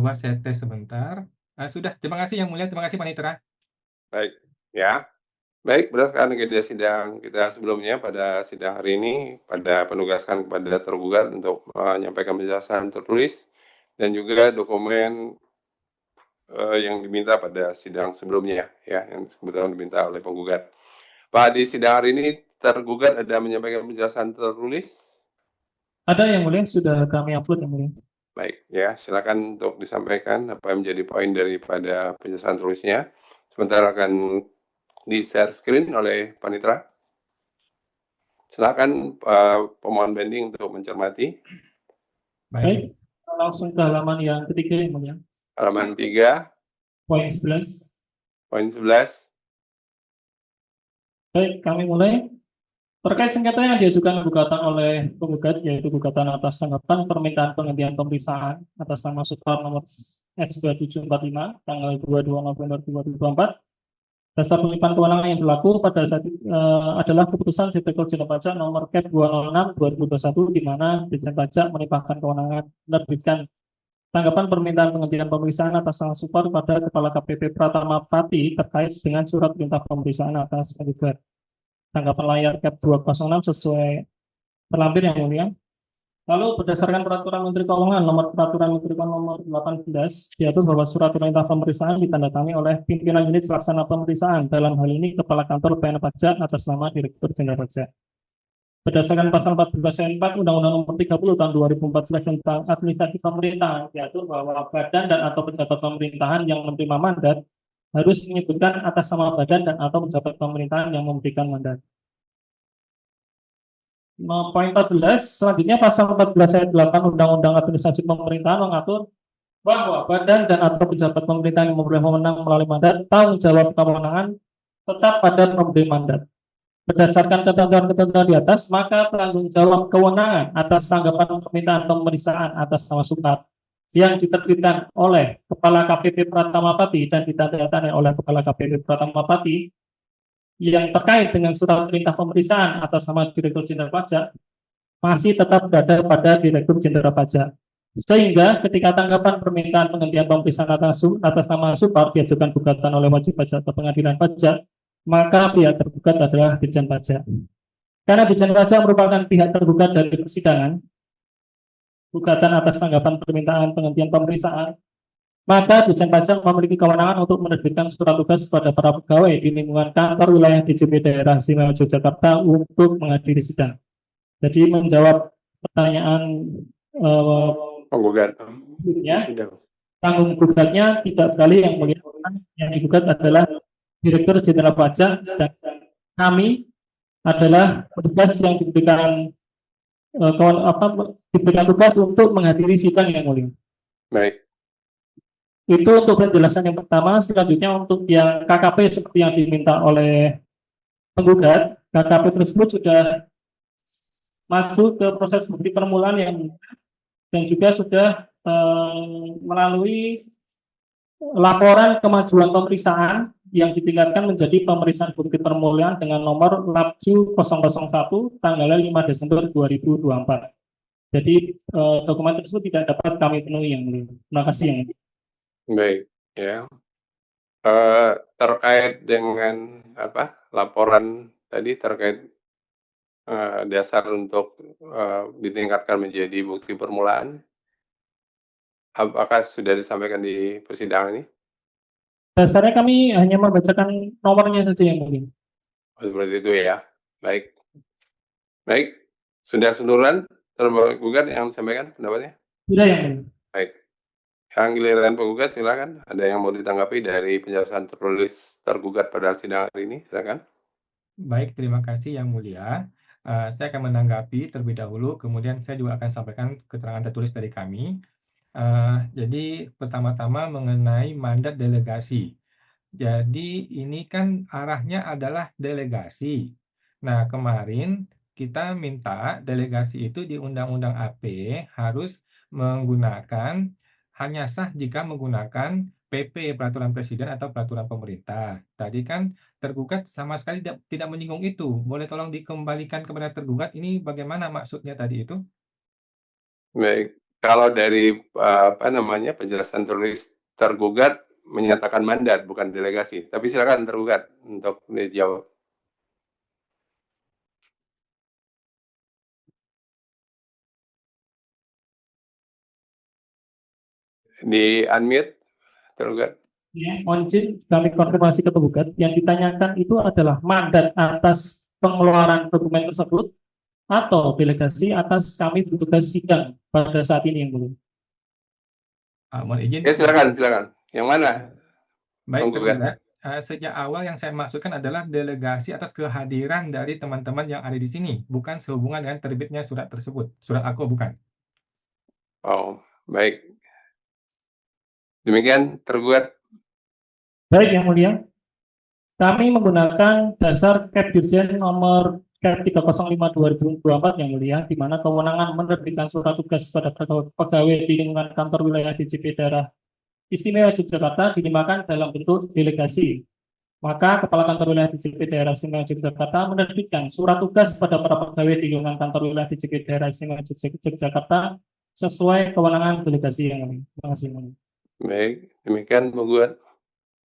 Coba saya tes sebentar. Sudah, terima kasih Yang Mulia, terima kasih Panitera. Baik, ya. Baik, berdasarkan agenda sidang kita sebelumnya pada sidang hari ini, pada penugasan kepada tergugat untuk menyampaikan penjelasan tertulis dan juga dokumen yang diminta pada sidang sebelumnya, ya, yang kebetulan diminta oleh penggugat. Pak, di sidang hari ini tergugat ada menyampaikan penjelasan tertulis? Ada Yang Mulia, sudah kami upload Yang Mulia. Baik, ya, silakan untuk disampaikan apa yang menjadi poin daripada penjelasan tulisnya. Sebentar akan di-share screen oleh Panitera. Silakan pemohon banding untuk mencermati. Baik, langsung ke halaman yang ketiga Yang Mulia. Halaman 3, Poin 11. poin 11. Baik, kami mulai. Terkait sengketa yang diajukan gugatan oleh penggugat, yaitu gugatan atas tanggapan permintaan penghentian pemeriksaan atas nama Supar nomor X2745 tanggal 22 November 2024. Dasar pelimpahan kewenangan yang berlaku pada saat adalah keputusan Direktur Jenderal Pajak nomor Cap 206/2021 di mana Ditjen Pajak melimpahkan kewenangan menerbitkan tanggapan permintaan penghentian pemeriksaan atas nama Supar pada Kepala KPP Pratama Pati terkait dengan surat perintah pemeriksaan atas penggugat. Tanggapan layar Cap 206 sesuai terlampir Yang Mulia. Lalu berdasarkan Peraturan Menteri Keuangan Peraturan Menteri Keuangan nomor 18 diatur bahwa surat perintah pemeriksaan ditandatangani oleh pimpinan unit pelaksana pemeriksaan, dalam hal ini Kepala Kantor PN Pajak atas nama Direktur Jenderal Pajak. Berdasarkan pasal 14 ayat 4 Undang-Undang Nomor 30 Tahun 2014 tentang Administrasi Pemerintahan, diatur bahwa badan dan atau pejabat pemerintahan yang menerima mandat harus menyebutkan atas nama badan dan atau pejabat pemerintahan yang memberikan mandat. Poin 14, selanjutnya pasal 14 ayat 8 Undang-Undang Administrasi Pemerintahan mengatur bahwa badan dan atau pejabat pemerintahan yang memperoleh wewenang melalui mandat tanggung jawab kewenangan tetap pada pemberi mandat. Berdasarkan ketentuan-ketentuan di atas, maka tanggung jawab kewenangan atas tanggapan permintaan pemeriksaan atas nama Supar yang diterbitkan oleh Kepala KPP Pratama Pati dan ditandatangani oleh Kepala KPP Pratama Pati yang terkait dengan surat perintah pemeriksaan atas nama Direktur Jenderal Pajak masih tetap berada pada Direktur Jenderal Pajak. Sehingga ketika tanggapan permintaan penghentian pemeriksaan atas nama Supar diajukan gugatan oleh wajib pajak ke pengadilan pajak, maka pihak tergugat adalah Ditjen Pajak. Karena Ditjen Pajak merupakan pihak tergugat dari persidangan, gugatan atas tanggapan permintaan penghentian pemeriksaan, maka Ditjen Pajak memiliki kewenangan untuk menerbitkan surat tugas kepada para pegawai di lingkungan kantor wilayah DJP Daerah Istimewa Yogyakarta untuk menghadiri sidang. Jadi menjawab pertanyaan Penggugat. ya, tanggung gugatnya tidak sekali Yang Mulia, yang digugat adalah Direktur Jenderal Pajak, sedangkan kami adalah petugas yang diberikan tugas untuk menghadiri sidang Yang Mulia. Baik. Itu untuk penjelasan yang pertama. Selanjutnya untuk yang KKP seperti yang diminta oleh penggugat, KKP tersebut sudah masuk ke proses bukti permulaan dan juga sudah melalui laporan kemajuan pemeriksaan yang ditingkatkan menjadi pemeriksaan bukti permulaan dengan nomor LAPJU 001 tanggal 5 Desember 2024. Jadi dokumen tersebut tidak dapat kami penuhi Yang Mulia. Terima kasih Yang Mulia. Baik, ya. Terkait dengan laporan tadi terkait dasar untuk ditingkatkan menjadi bukti permulaan, apakah sudah disampaikan di persidangan ini? Dasarnya kami hanya membacakan nomornya saja Yang Mulia. Seperti itu ya. Baik. Baik, sudah seluruhan tergugat yang sampaikan pendapatnya? Sudah Yang Mulia. Baik. Yang giliran penggugat silakan. Ada yang mau ditanggapi dari penjelasan tertulis tergugat pada sidang hari ini? Silakan. Baik, terima kasih Yang Mulia. Saya akan menanggapi terlebih dahulu, kemudian saya juga akan sampaikan keterangan tertulis dari kami. Jadi pertama-tama mengenai mandat delegasi. Jadi ini kan arahnya adalah delegasi. Nah, kemarin kita minta delegasi itu di Undang-Undang AP harus menggunakan hanya sah jika menggunakan PP Peraturan Presiden atau Peraturan Pemerintah. Tadi kan tergugat sama sekali tidak menyinggung itu. Boleh tolong dikembalikan kepada tergugat, ini bagaimana maksudnya tadi itu? Baik, Kalau dari penjelasan tulis tergugat menyatakan mandat bukan delegasi. Tapi silakan tergugat untuk dijawab. Di unmute tergugat. Ya, mohon izin kami konfirmasi ke penggugat. Yang ditanyakan itu adalah mandat atas pengeluaran dokumen tersebut atau delegasi atas kami bertugas sidang pada saat ini yang mulia. Mohon izin. Ya silakan. Yang mana? Baik, Penggugat. tergugat. Sejak awal yang saya maksudkan adalah delegasi atas kehadiran dari teman-teman yang ada di sini, bukan sehubungan dengan terbitnya surat tersebut. Surat aku bukan. Oh, baik. Demikian tergugat. Baik, yang mulia. Kami menggunakan dasar Cap Dirjen nomor Cap 305/2024 yang mulia, di mana kewenangan menerbitkan surat tugas pada pegawai di lingkungan kantor wilayah DJP daerah Istimewa Yogyakarta dilimpahkan dalam bentuk delegasi. Maka Kepala Kantor Wilayah DJP Daerah Istimewa Yogyakarta menerbitkan surat tugas pada para pegawai di lingkungan kantor wilayah DJP Daerah Istimewa Yogyakarta sesuai kewenangan delegasi yang mulia. Terima kasih. Baik, demikian penggugat.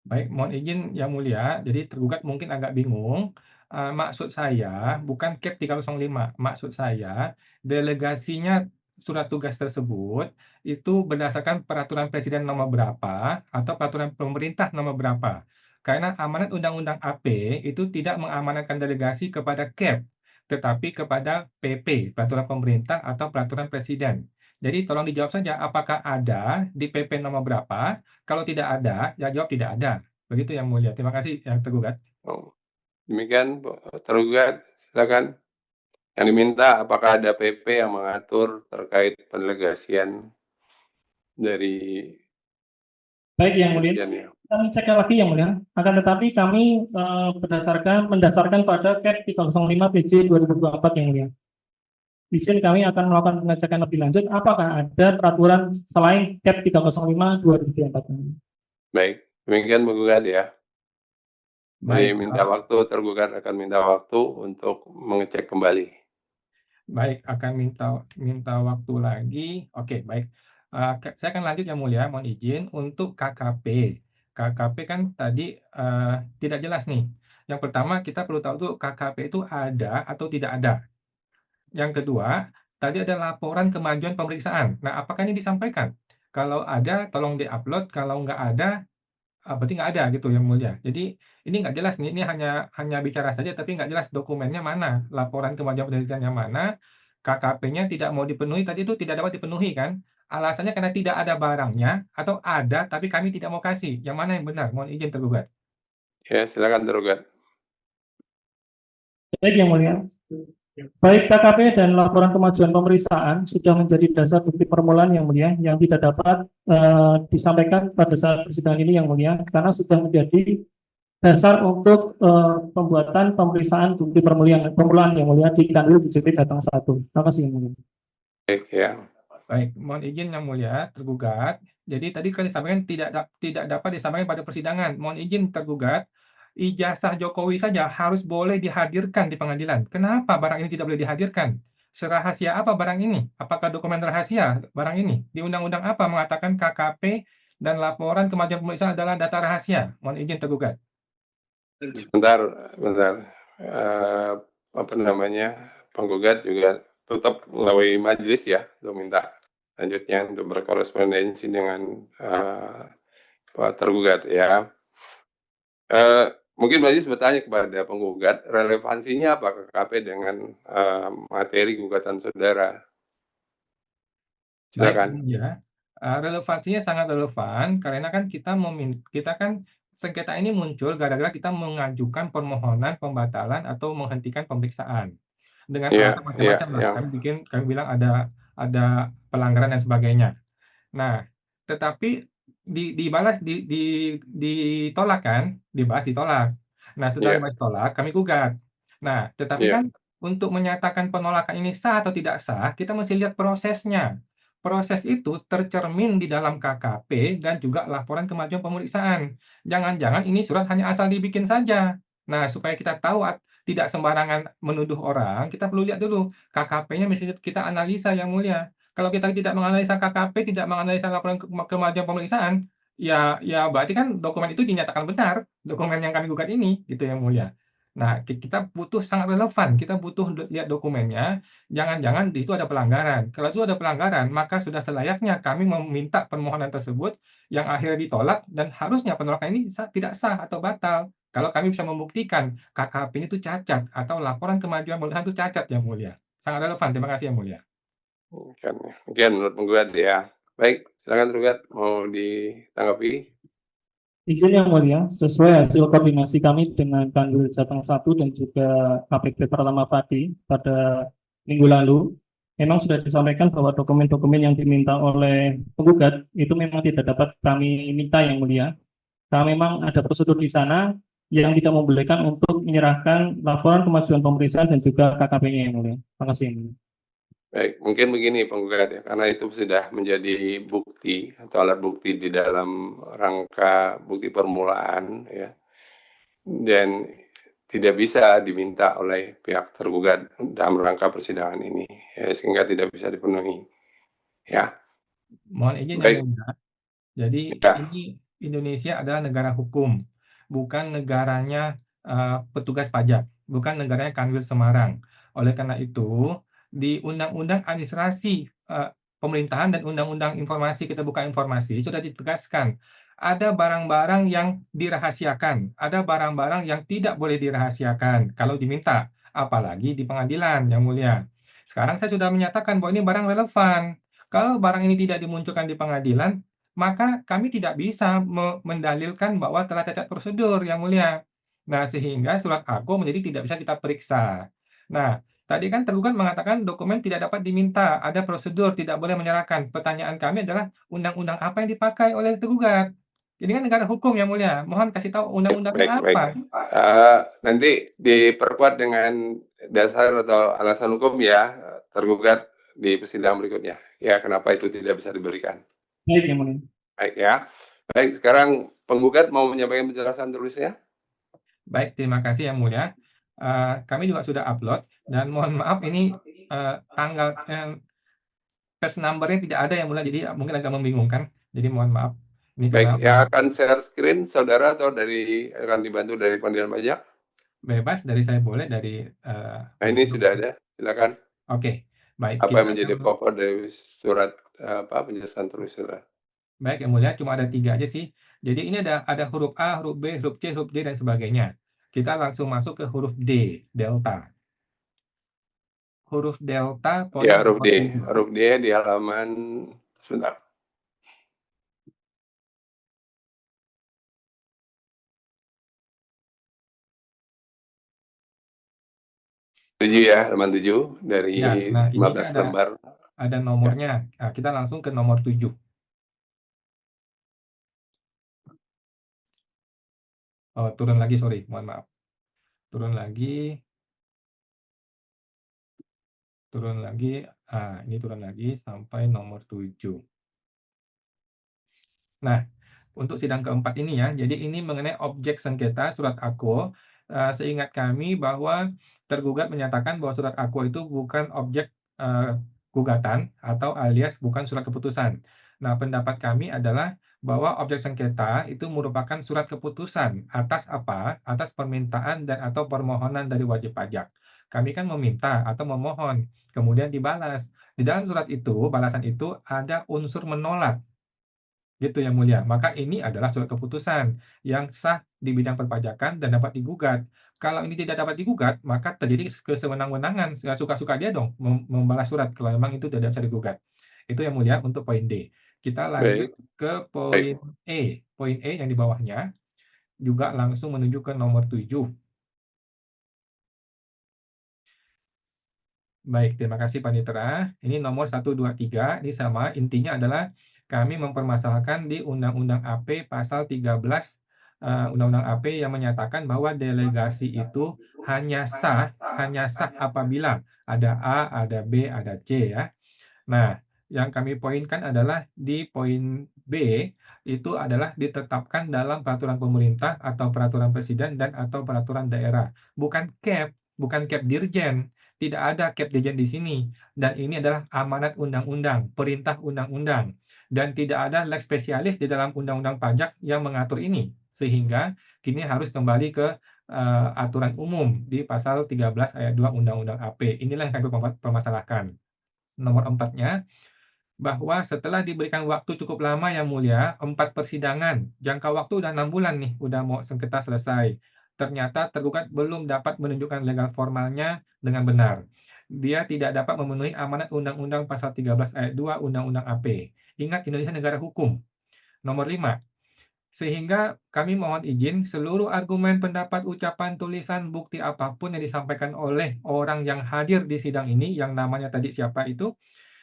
Baik, mohon izin yang mulia. Jadi tergugat mungkin agak bingung. Maksud saya bukan Cap 305. Maksud saya delegasinya surat tugas tersebut itu berdasarkan peraturan presiden nomor berapa atau peraturan pemerintah nomor berapa. Karena amanat Undang-Undang AP itu tidak mengamanatkan delegasi kepada Cap, tetapi kepada PP, peraturan pemerintah atau peraturan presiden. Jadi tolong dijawab saja apakah ada di PP nomor berapa. Kalau tidak ada, ya jawab tidak ada. Begitu yang mulia. Terima kasih yang tergugat. Oh, demikian tergugat. Silakan. Yang diminta apakah ada PP yang mengatur terkait pendelegasian dari Baik yang mulia. dirjennya. Kami cek lagi yang mulia. Akan tetapi kami mendasarkan pada Cap 305 PJ 2024 yang mulia. Izin kami akan melakukan pengecekan lebih lanjut apakah ada peraturan selain Cap 305 2024. Baik, demikian penggugat ya. Jadi Baik, minta waktu, tergugat akan minta waktu untuk mengecek kembali. baik, akan minta waktu lagi. Oke, baik. Saya akan lanjut yang mulia, mohon izin untuk KKP. KKP kan tadi tidak jelas nih. Yang pertama kita perlu tahu tuh KKP itu ada atau tidak ada. Yang kedua, tadi ada laporan kemajuan pemeriksaan. Nah, apakah ini disampaikan? Kalau ada, tolong di-upload. Kalau nggak ada, berarti nggak ada gitu yang mulia. Jadi ini nggak jelas nih, ini hanya bicara saja tapi nggak jelas dokumennya mana, laporan kemajuan penyelidikannya mana, KKP-nya tidak mau dipenuhi, tadi itu tidak dapat dipenuhi kan? Alasannya karena tidak ada barangnya atau ada tapi kami tidak mau kasih. Yang mana yang benar? Mohon izin tergugat. Ya, silakan tergugat. Baik yang mulia. Baik KKP dan laporan kemajuan pemeriksaan sudah menjadi dasar bukti permulaan yang mulia yang tidak dapat disampaikan pada saat persidangan ini yang mulia karena sudah menjadi dasar untuk pembuatan pemeriksaan bukti permulaan yang mulia di Kanwil DJP Jateng 1. Terima kasih yang mulia. Baik ya. Baik, mohon izin yang mulia tergugat. Jadi tadi kali disampaikan tidak dapat disampaikan pada persidangan. Mohon izin tergugat. Ijazah Jokowi saja harus boleh dihadirkan di pengadilan. Kenapa barang ini tidak boleh dihadirkan? Serahasia apa barang ini? Apakah dokumen rahasia barang ini? Di undang-undang apa mengatakan KKP dan laporan kemajuan pemeriksaan adalah data rahasia? Mohon izin tergugat. Sebentar. Penggugat juga tetap melalui majelis ya untuk minta lanjutnya untuk berkorespondensi dengan tergugat ya. Mungkin majelis bertanya kepada penggugat, relevansinya apa KKP dengan materi gugatan saudara? Silakan. Baik, ya. Relevansinya sangat relevan karena kan kita kan sengketa ini muncul gara-gara kita mengajukan permohonan pembatalan atau menghentikan pemeriksaan dengan alasan macam-macam lah. Kami bilang ada pelanggaran dan sebagainya. Nah, tetapi ditolak kan, ditolak. Nah, setelah ditolak, kami gugat. Nah, tetapi kan untuk menyatakan penolakan ini sah atau tidak sah, kita mesti lihat prosesnya. Proses itu tercermin di dalam KKP dan juga laporan kemajuan pemeriksaan. Jangan-jangan ini surat hanya asal dibikin saja. Nah, supaya kita tahu tidak sembarangan menuduh orang, kita perlu lihat dulu KKP-nya mesti kita analisa yang mulia. Kalau kita tidak menganalisa KKP, tidak menganalisa laporan kemajuan pemeriksaan, ya berarti kan dokumen itu dinyatakan benar, dokumen yang kami gugat ini, gitu Yang Mulia. Nah, kita butuh sangat relevan, kita butuh lihat dokumennya, jangan-jangan di situ ada pelanggaran. Kalau itu ada pelanggaran, maka sudah selayaknya kami meminta permohonan tersebut yang akhirnya ditolak, dan harusnya penolakan ini tidak sah atau batal. Kalau kami bisa membuktikan KKP ini itu cacat, atau laporan kemajuan pemeriksaan itu cacat, Yang Mulia. Sangat relevan, terima kasih Yang Mulia. Mungkin menurut penggugat ya. Baik, silakan tergugat mau ditanggapi. Izin Yang Mulia, sesuai hasil koordinasi kami dengan Kanwil Jateng 1 dan juga KPP Pratama Pati pada minggu lalu, memang sudah disampaikan bahwa dokumen-dokumen yang diminta oleh penggugat itu memang tidak dapat kami minta Yang Mulia. Karena memang ada prosedur di sana yang tidak membolehkan untuk menyerahkan laporan kemajuan pemeriksaan dan juga KKP-nya Yang Mulia. Terima kasih Yang Mulia. Baik, mungkin begini penggugat ya, karena itu sudah menjadi bukti atau alat bukti di dalam rangka bukti permulaan ya, dan tidak bisa diminta oleh pihak tergugat dalam rangka persidangan ini, ya, sehingga tidak bisa dipenuhi. Ya, Mohon izin Yang baik. Mulia. Jadi Ya. ini Indonesia adalah negara hukum, bukan negaranya petugas pajak, bukan negaranya Kanwil Semarang. Oleh karena itu, di Undang-Undang Administrasi Pemerintahan dan Undang-Undang Informasi Keterbukaan Informasi sudah ditegaskan ada barang-barang yang dirahasiakan, ada barang-barang yang tidak boleh dirahasiakan kalau diminta, apalagi di pengadilan, Yang Mulia. Sekarang saya sudah menyatakan bahwa ini barang relevan. Kalau barang ini tidak dimunculkan di pengadilan, maka kami tidak bisa mendalilkan bahwa telah cacat prosedur, Yang Mulia. Nah, sehingga surat aku menjadi tidak bisa kita periksa. Nah, tadi kan tergugat mengatakan dokumen tidak dapat diminta, ada prosedur, tidak boleh menyerahkan. Pertanyaan kami adalah undang-undang apa yang dipakai oleh tergugat? Ini kan negara hukum, Yang Mulia. Mohon kasih tahu undang-undangnya Baik. apa. Nanti diperkuat dengan dasar atau alasan hukum ya, tergugat di persidangan berikutnya. Ya, kenapa itu tidak bisa diberikan. Baik Yang Mulia. Baik ya. Baik, sekarang penggugat mau menyampaikan penjelasan tulisnya. Baik, terima kasih Yang Mulia. Kami juga sudah upload, dan mohon maaf ini tanggal page number-nya tidak ada Yang Mulia, jadi mungkin agak membingungkan. Jadi mohon maaf. Ini Baik, karena yang akan share screen saudara atau akan dibantu dari Pengadilan Pajak? bebas dari saya boleh dari Nah, ini sudah ada, silakan. Oke, baik. Apa Kita yang menjadi pokok dari surat penjelasan tulis saudara? Baik Yang Mulia, cuma ada 3 aja sih. Jadi ini ada huruf A, huruf B, huruf C, huruf D, dan sebagainya. Kita langsung masuk ke huruf D, delta. Huruf delta poin Ya, huruf D. 7. Huruf D di halaman sebentar. Tujuh ya, halaman 7 dari Ya, nah ini 15 kan lembar. ada nomornya. Nah, kita langsung ke nomor 7. Oh, turun lagi, sorry, mohon maaf. Turun lagi. Ini turun lagi sampai nomor 7. Nah, untuk sidang keempat ini ya, jadi ini mengenai objek sengketa surat aku. Seingat kami bahwa tergugat menyatakan bahwa surat aku itu bukan objek gugatan atau alias bukan surat keputusan. Nah, pendapat kami adalah bahwa objek sengketa itu merupakan surat keputusan atas apa? Atas permintaan dan atau permohonan dari wajib pajak. Kami kan meminta atau memohon, kemudian dibalas. Di dalam surat itu, balasan itu ada unsur menolak. Gitu Yang Mulia. Maka ini adalah surat keputusan yang sah di bidang perpajakan dan dapat digugat. Kalau ini tidak dapat digugat, maka terjadi kesewenang-wenangan. Suka-suka dia dong membalas surat kalau memang itu tidak bisa digugat. Itu Yang Mulia untuk poin D. Kita lanjut ke poin E. Poin E yang di bawahnya juga langsung menuju ke nomor 7. Baik, terima kasih Panitera. Ini nomor 1, 2, 3. Ini sama, intinya adalah kami mempermasalahkan di Undang-Undang AP pasal 13 Undang-Undang AP yang menyatakan bahwa delegasi itu hanya sah apabila ada A, ada B, ada C ya. Nah, yang kami poinkan adalah di poin B itu adalah ditetapkan dalam peraturan pemerintah atau peraturan presiden dan atau peraturan daerah. Bukan cap dirjen. Tidak ada cap dirjen di sini, dan ini adalah amanat undang-undang, perintah undang-undang, dan tidak ada leg spesialis di dalam undang-undang pajak yang mengatur ini, sehingga kini harus kembali ke aturan umum di pasal 13 ayat 2 Undang-Undang AP. Inilah yang kami permasalahkan. Nomor 4-nya, bahwa setelah diberikan waktu cukup lama yang mulia, 4 persidangan, jangka waktu udah 6 bulan nih, udah mau sengketa selesai. Ternyata tergugat belum dapat menunjukkan legal formalnya dengan benar. Dia tidak dapat memenuhi amanat Undang-Undang Pasal 13 ayat 2 Undang-Undang AP. Ingat, Indonesia negara hukum. Nomor 5, sehingga kami mohon izin seluruh argumen, pendapat, ucapan, tulisan, bukti apapun yang disampaikan oleh orang yang hadir di sidang ini, yang namanya tadi siapa itu,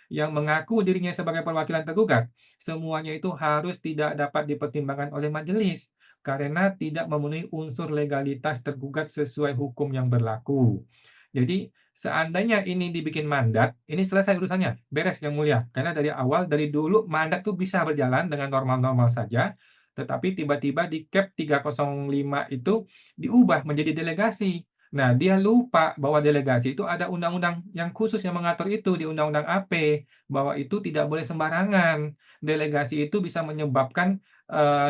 yang mengaku dirinya sebagai perwakilan tergugat, semuanya itu harus tidak dapat dipertimbangkan oleh majelis karena tidak memenuhi unsur legalitas tergugat sesuai hukum yang berlaku. Jadi, seandainya ini dibikin mandat, ini selesai urusannya, beres yang mulia. Karena dari awal, dari dulu mandat tuh bisa berjalan dengan normal-normal saja, tetapi tiba-tiba di Cap 305 itu diubah menjadi delegasi. Nah, dia lupa bahwa delegasi itu ada undang-undang yang khusus yang mengatur itu di Undang-Undang AP, bahwa itu tidak boleh sembarangan. Delegasi itu bisa menyebabkan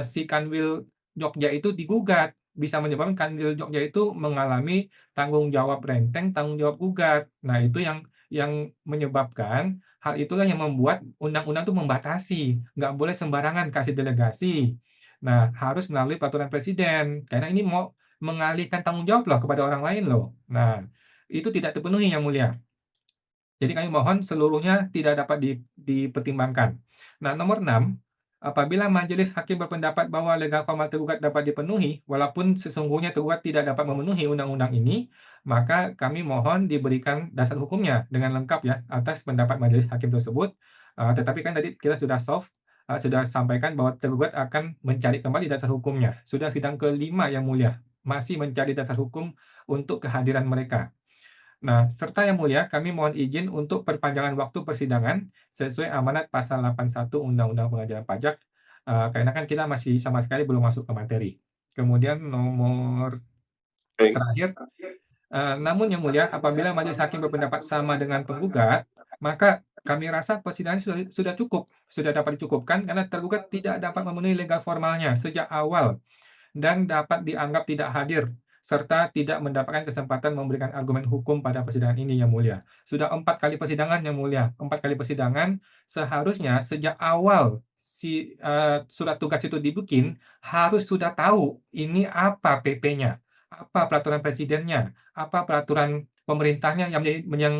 si Kanwil Jogja itu digugat, bisa menyebabkan Kanwil Jogja itu mengalami tanggung jawab renteng, tanggung jawab gugat. Nah, itu yang menyebabkan hal itulah yang membuat undang-undang itu membatasi, nggak boleh sembarangan kasih delegasi. Nah, harus melalui peraturan presiden, karena ini mau mengalihkan tanggung jawab loh kepada orang lain loh. Nah, itu tidak terpenuhi yang mulia. Jadi kami mohon seluruhnya tidak dapat dipertimbangkan. Nah, nomor 6, apabila majelis hakim berpendapat bahwa legal formal tergugat dapat dipenuhi, walaupun sesungguhnya tergugat tidak dapat memenuhi undang-undang ini, maka kami mohon diberikan dasar hukumnya dengan lengkap ya atas pendapat majelis hakim tersebut. Tetapi kan tadi kita sudah sudah sampaikan bahwa tergugat akan mencari kembali dasar hukumnya. Sudah sidang kelima yang mulia, masih mencari dasar hukum untuk kehadiran mereka. Nah, serta yang mulia, kami mohon izin untuk perpanjangan waktu persidangan sesuai amanat pasal 81 Undang-Undang Pengajaran Pajak, karena kan kita masih sama sekali belum masuk ke materi. Kemudian nomor Baik. terakhir, namun yang mulia, apabila majelis hakim berpendapat sama dengan penggugat, maka kami rasa persidangan sudah cukup, sudah dapat dicukupkan karena tergugat tidak dapat memenuhi legal formalnya sejak awal dan dapat dianggap tidak hadir serta tidak mendapatkan kesempatan memberikan argumen hukum pada persidangan ini yang mulia. Sudah 4 kali persidangan yang mulia, 4 kali persidangan, seharusnya sejak awal si surat tugas itu dibikin harus sudah tahu ini apa PP-nya, apa peraturan presidennya, apa peraturan pemerintahnya yang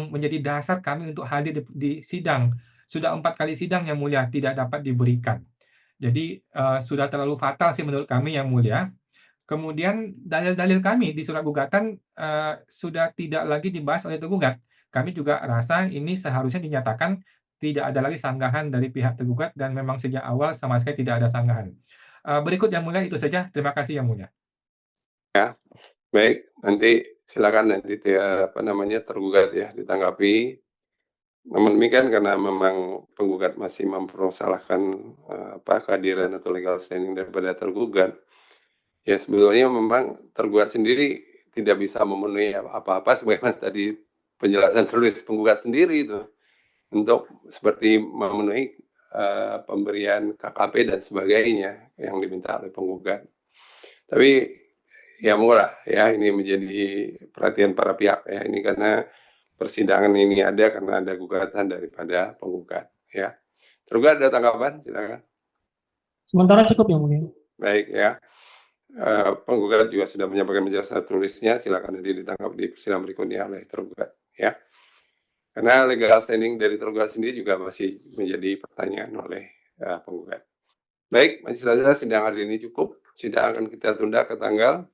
menjadi dasar kami untuk hadir di sidang. Sudah 4 kali sidang yang mulia tidak dapat diberikan. Jadi sudah terlalu fatal sih menurut kami yang mulia. Kemudian dalil-dalil kami di surat gugatan sudah tidak lagi dibahas oleh tergugat. Kami juga rasa ini seharusnya dinyatakan tidak ada lagi sanggahan dari pihak tergugat dan memang sejak awal sama sekali tidak ada sanggahan. Berikut yang mulia itu saja. Terima kasih yang mulia. Ya, baik. Nanti silakan nanti tergugat ya ditanggapi. Namun demikian karena memang penggugat masih mempermasalahkan kehadiran atau legal standing daripada tergugat, ya sebetulnya memang tergugat sendiri tidak bisa memenuhi apa-apa sebagaimana tadi penjelasan tulis penggugat sendiri itu untuk seperti memenuhi pemberian KKP dan sebagainya yang diminta oleh penggugat. Tapi ya murah ya ini menjadi perhatian para pihak ya ini karena persidangan ini ada karena ada gugatan daripada penggugat ya. Tergugat ada tanggapan? Silakan. Sementara cukup yang mulia. Baik ya. Penggugat juga sudah menyampaikan penjelasan tulisnya, silakan nanti ditangkap di persidangan berikutnya oleh tergugat ya. Karena legal standing dari tergugat sendiri juga masih menjadi pertanyaan oleh penggugat. Baik, majelis sidang hari ini cukup. Sidang akan kita tunda ke tanggal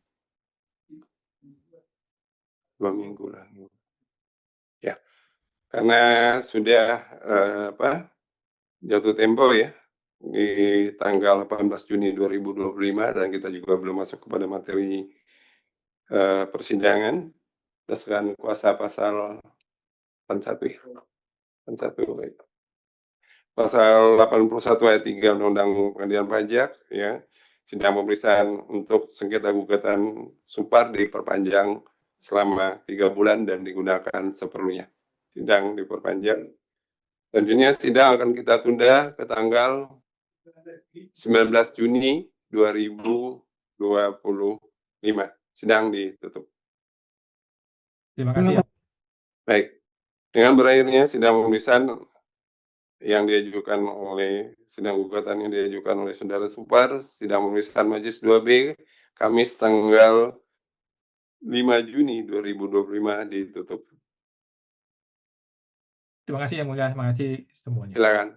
2 minggu lagi. Ya, karena sudah jatuh tempo ya di tanggal 18 Juni 2025 dan kita juga belum masuk kepada materi persidangan berdasarkan kuasa pasal 81 pasal 81 ayat 3 Undang-Undang Pengadilan Pajak ya sidang pemeriksaan untuk sengketa gugatan Supar diperpanjang selama 3 bulan dan digunakan seperlunya. Sidang diperpanjang. Selanjutnya sidang akan kita tunda ke tanggal 19 Juni 2025. Sidang ditutup. Terima kasih ya. Baik. Dengan berakhirnya sidang pemeriksaan yang diajukan oleh sidang gugatan yang diajukan oleh Saudara Supar, sidang pemeriksaan Majelis 2B, Kamis tanggal 5 Juni 2025 ditutup. Terima kasih yang mulia, terima kasih semuanya. Silakan.